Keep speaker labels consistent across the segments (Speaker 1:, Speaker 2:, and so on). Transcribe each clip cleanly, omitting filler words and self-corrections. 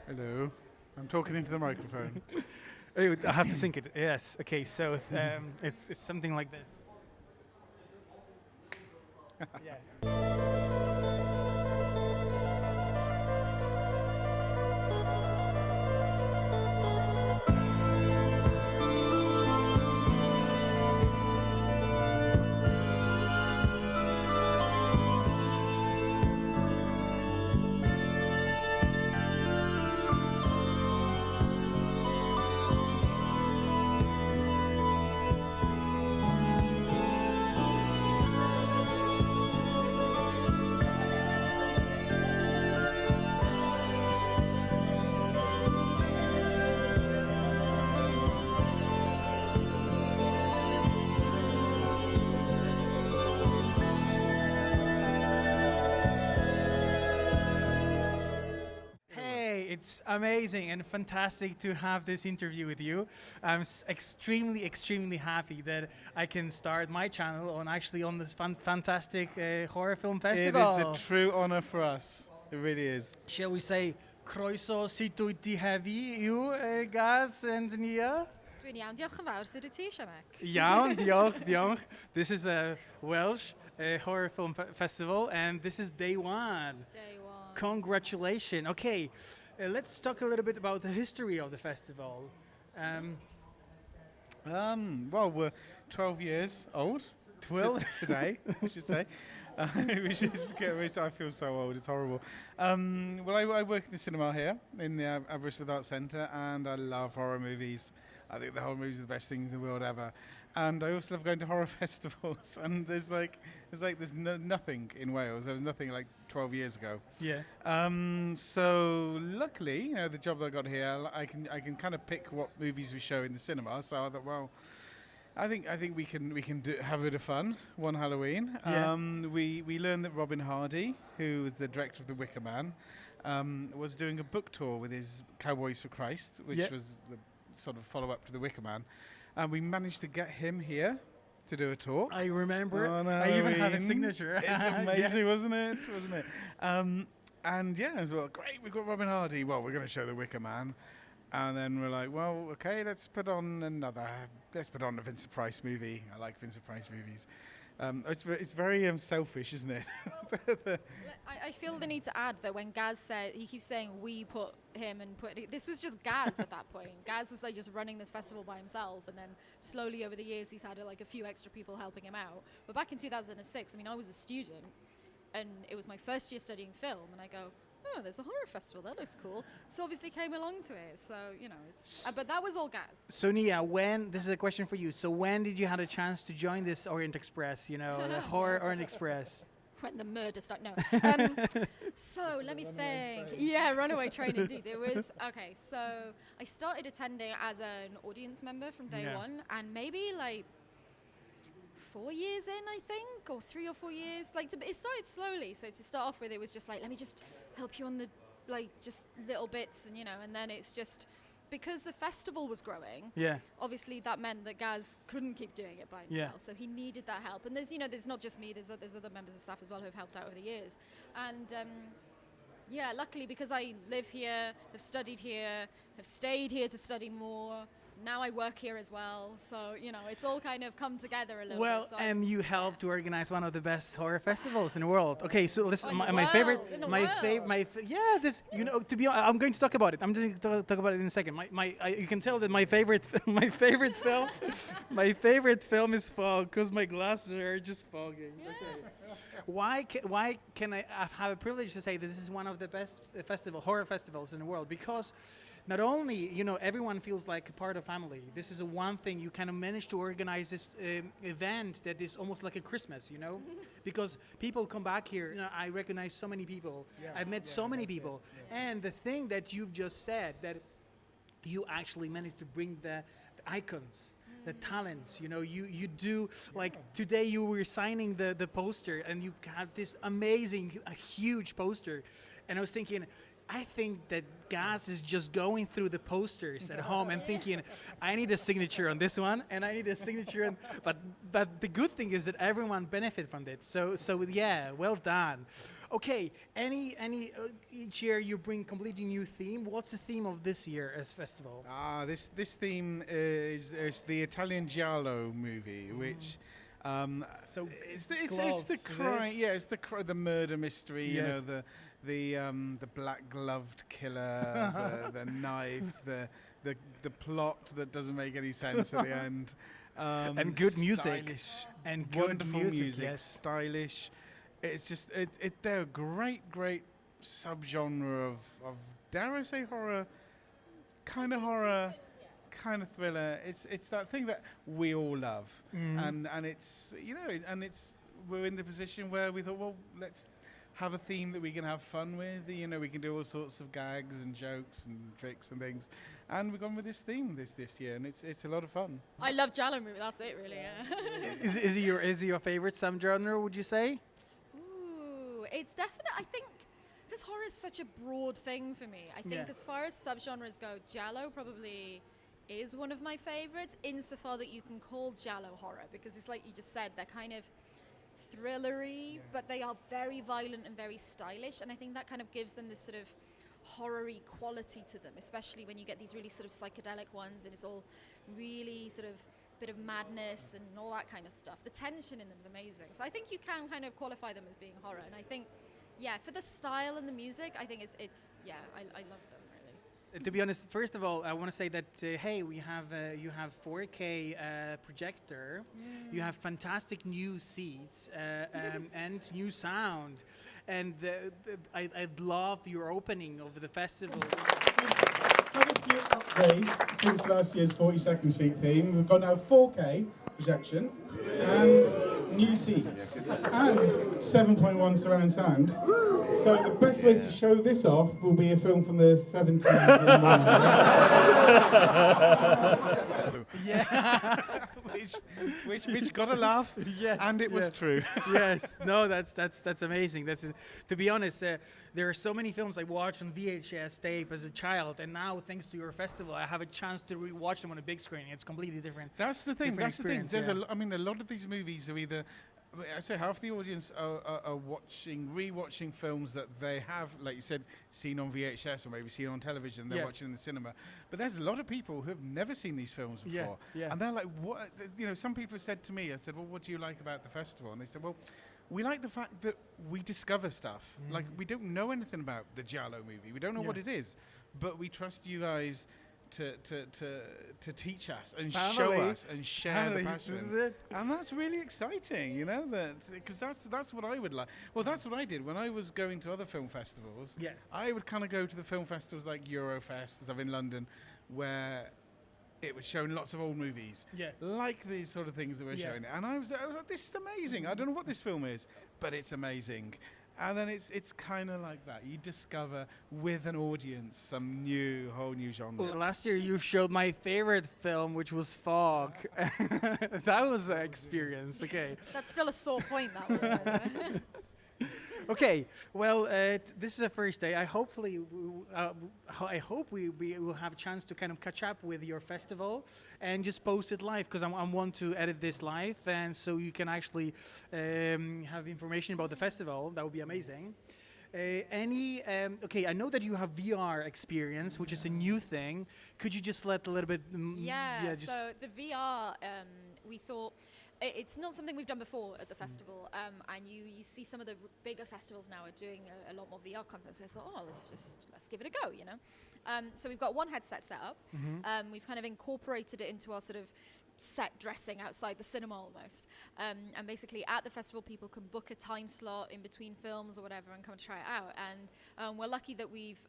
Speaker 1: Hello. I'm talking into the microphone.
Speaker 2: Oh, I have to sync it. Yes. Okay. So it's something like this. Yeah. Hey, it's amazing and fantastic to have this interview with you. I'm extremely happy that I can start my channel on this fantastic horror film
Speaker 1: It
Speaker 2: festival.
Speaker 1: is a true honour for us. It really is.
Speaker 2: Shall we say, croeso si tutti heavy, you, Gaz and Nia?
Speaker 3: Dwi'n iawn, diolch yn fawr. Sut wyt ti, Siamek?
Speaker 2: Iawn, diolch. This is a Welsh horror film festival, and this is day one.
Speaker 3: Day one.
Speaker 2: Congratulations. Okay, let's talk a little bit about the history of the festival.
Speaker 1: Well, we're 12 years old.
Speaker 2: 12?
Speaker 1: Today, I should say. Which is, I feel so old, it's horrible. Well, I work in the cinema here in the Abertoir Arts Centre, and I love horror movies. I think the horror movies are the best things in the world ever. And I also love going to horror festivals. And there's nothing in Wales. There was nothing like 12 years ago.
Speaker 2: Yeah.
Speaker 1: So luckily, the job that I got here, I can kind of pick what movies we show in the cinema. So I thought, well, I think we can have a bit of fun one Halloween.
Speaker 2: Yeah.
Speaker 1: We learned that Robin Hardy, who was the director of The Wicker Man, was doing a book tour with his Cowboys for Christ, which was the sort of follow-up to The Wicker Man. And we managed to get him here to do a talk.
Speaker 2: I remember.
Speaker 1: on
Speaker 2: I even have a
Speaker 1: Halloween.
Speaker 2: signature.
Speaker 1: It's amazing, wasn't it? And yeah, I thought, great, we've got Robin Hardy. Well, we're going to show The Wicker Man. And then we're like, well, okay, let's put on a Vincent Price movie. I like Vincent Price movies. It's very selfish, isn't it?
Speaker 3: I feel the need to add that when Gaz said, he keeps saying we put him and this was just Gaz at that point. Gaz was like just running this festival by himself, and then slowly over the years he's had like a few extra people helping him out. But back in 2006, I mean, I was a student and it was my first year studying film, and I go, oh, there's a horror festival, that looks cool. So obviously came along to it. So, it's but that was all Gaz.
Speaker 2: So Nia, this is a question for you. So when did you have a chance to join this Orient Express, the Horror Orient Express?
Speaker 3: When the murder started. No. So let me think. Yeah, runaway train indeed. It was, okay, so I started attending as an audience member from day one, and maybe like 4 years in, I think, or 3 or 4 years. It started slowly. So to start off with, it was just like, let me just help you on the, just little bits, and then it's just, because the festival was growing, obviously that meant that Gaz couldn't keep doing it by himself, so he needed that help. And there's not just me, there's other members of staff as well who have helped out over the years. And luckily, because I live here, have studied here, have stayed here to study more, now I work here as well, so it's all kind of come together a little bit.
Speaker 2: Well,
Speaker 3: So
Speaker 2: and you helped to organize one of the best horror festivals in the world. Okay, so listen,
Speaker 3: in the
Speaker 2: my favorite,
Speaker 3: world, in the
Speaker 2: my
Speaker 3: world.
Speaker 2: favorite, this, to be honest, I'm going to talk about it. I'm going to talk about it in a second. You can tell that my favorite film, my favorite film is Fog, because my glasses are just fogging.
Speaker 3: Yeah.
Speaker 2: Okay. Why can I have a privilege to say that this is one of the best horror festivals in the world? Because not only, everyone feels like a part of family. This is one thing you kind of manage to organize this event that is almost like a Christmas, because people come back here. I recognize so many people. I've met so many people. And the thing that you've just said, that you actually managed to bring the icons, the talents, you do, like today you were signing the poster, and you had this amazing, a huge poster. And I was thinking, I think that Gaz is just going through the posters at home and thinking, I need a signature on this one, and I need a signature on. But the good thing is that everyone benefit from it. So yeah, well done. Okay, each year you bring completely new theme. What's the theme of this year as festival?
Speaker 1: This theme is the Italian giallo movie, which.
Speaker 2: So
Speaker 1: it's the crime. Yeah, it's the murder mystery.
Speaker 2: Yes.
Speaker 1: You know, the black gloved killer, the knife, the plot that doesn't make any sense at the end.
Speaker 2: And good music.
Speaker 1: Stylish,
Speaker 2: And good
Speaker 1: wonderful music,
Speaker 2: yes.
Speaker 1: stylish. It's just they're a great subgenre of dare I say horror, kind of thriller. It's that thing that we all love, and it's we're in the position where we thought, well, let's have a theme that we can have fun with. You know, we can do all sorts of gags and jokes and tricks and things, and we've gone with this theme this year, and it's a lot of fun.
Speaker 3: I love giallo movie. That's it, really. Yeah.
Speaker 2: Is it your favorite subgenre? Would you say?
Speaker 3: Ooh, it's definitely. I think because horror is such a broad thing for me. I think as far as subgenres go, giallo probably is one of my favorites, insofar that you can call giallo horror, because it's like you just said, they're kind of thrillery, but they are very violent and very stylish, and I think that kind of gives them this sort of horror-y quality to them, especially when you get these really sort of psychedelic ones and it's all really sort of bit of madness and all that kind of stuff. The tension in them is amazing. So I think you can kind of qualify them as being horror, and I think, yeah, for the style and the music, I think it's I love them.
Speaker 2: To be honest, first of all, I want to say that hey, you have 4K projector, you have fantastic new seats and new sound, and I'd love your opening of the festival.
Speaker 4: Had a few upgrades since last year's 42nd Street theme. We've got now 4K projection and new seats and 7.1 surround sound. So the best way to show this off will be a film from the 70s.
Speaker 1: Yeah, which got a laugh.
Speaker 2: Yes,
Speaker 1: and it was true.
Speaker 2: Yes, no, that's amazing. To be honest, there are so many films I watched on VHS tape as a child, and now thanks to your festival, I have a chance to rewatch them on a big screen. It's completely different.
Speaker 1: That's the thing. That's the thing.
Speaker 2: There's
Speaker 1: I mean, a lot of these movies are either. I say half the audience are rewatching films that they have, like you said, seen on VHS or maybe seen on television. They're watching in the cinema. But there's a lot of people who have never seen these films before.
Speaker 2: Yeah.
Speaker 1: And they're like, what? You know, some people said to me, I said, well, what do you like about the festival? And they said, well, we like the fact that we discover stuff. Like, we don't know anything about the giallo movie. We don't know what it is. But we trust you guys to teach us and show us and share the passion.
Speaker 2: This is it.
Speaker 1: And that's really exciting, you know, because that's what I would like. Well, that's what I did when I was going to other film festivals.
Speaker 2: Yeah.
Speaker 1: I would kind of go to the film festivals like Eurofest, as I'm in London, where it was showing lots of old movies, like these sort of things that we're showing. And I was like, this is amazing. I don't know what this film is, but it's amazing. And then it's kind of like that. You discover with an audience some whole new genre.
Speaker 2: Well, last year you showed my favorite film, which was Fog. That was an experience. Okay.
Speaker 3: That's still a sore point, that one. by the way.
Speaker 2: Okay. Well, this is the first day. I hope we will have a chance to kind of catch up with your festival and just post it live, because I want to edit this live, and so you can actually have information about the festival. That would be amazing. Okay, I know that you have VR experience, which is a new thing. Could you just let a little bit?
Speaker 3: So the VR, we thought. It's not something we've done before at the festival, and you see some of the bigger festivals now are doing a lot more VR content. So I thought, let's give it a go, you know. So we've got one headset set up. We've kind of incorporated it into our sort of set dressing outside the cinema almost. And basically at the festival, people can book a time slot in between films or whatever and come and try it out. And we're lucky that we've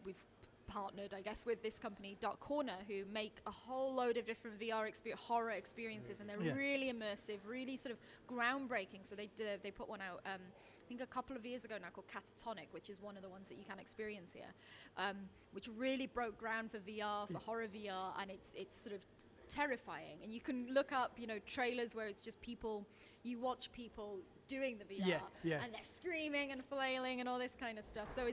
Speaker 3: we've partnered, I guess, with this company, Dark Corner, who make a whole load of different VR horror experiences, and they're really immersive, really sort of groundbreaking. So they put one out, I think a couple of years ago now, called Catatonic, which is one of the ones that you can experience here, which really broke ground for VR, for horror VR, and it's sort of terrifying. And you can look up, you know, trailers where it's just people, you watch people doing the VR,
Speaker 2: Yeah.
Speaker 3: and they're screaming and flailing and all this kind of stuff. So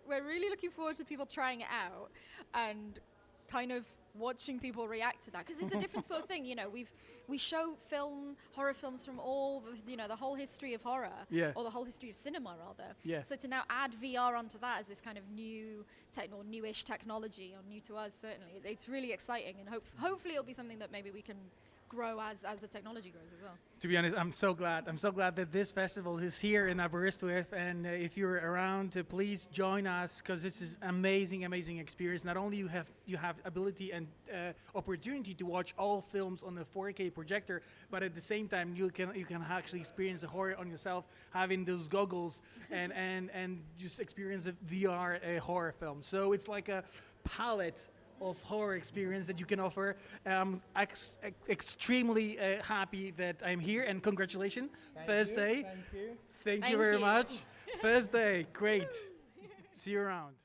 Speaker 3: we're really looking forward to people trying it out and kind of watching people react to that, because it's a different sort of thing. You know, we show horror films from all the whole history of horror, or the whole history of cinema rather.
Speaker 2: Yeah.
Speaker 3: So to now add VR onto that as this kind of newish technology, or new to us certainly, it's really exciting, and hopefully it'll be something that maybe we can grow as the technology grows as well.
Speaker 2: To be honest, I'm so glad that this festival is here in Aberystwyth, and if you're around, please join us, because this is amazing experience. Not only you have ability and opportunity to watch all films on the 4K projector, but at the same time you can actually experience the horror on yourself, having those goggles and just experience a VR horror film. So it's like a palette of horror experience that you can offer. I'm extremely happy that I'm here, and congratulations. First day.
Speaker 1: Thank you.
Speaker 2: Thank you very much. First day, great. See you around.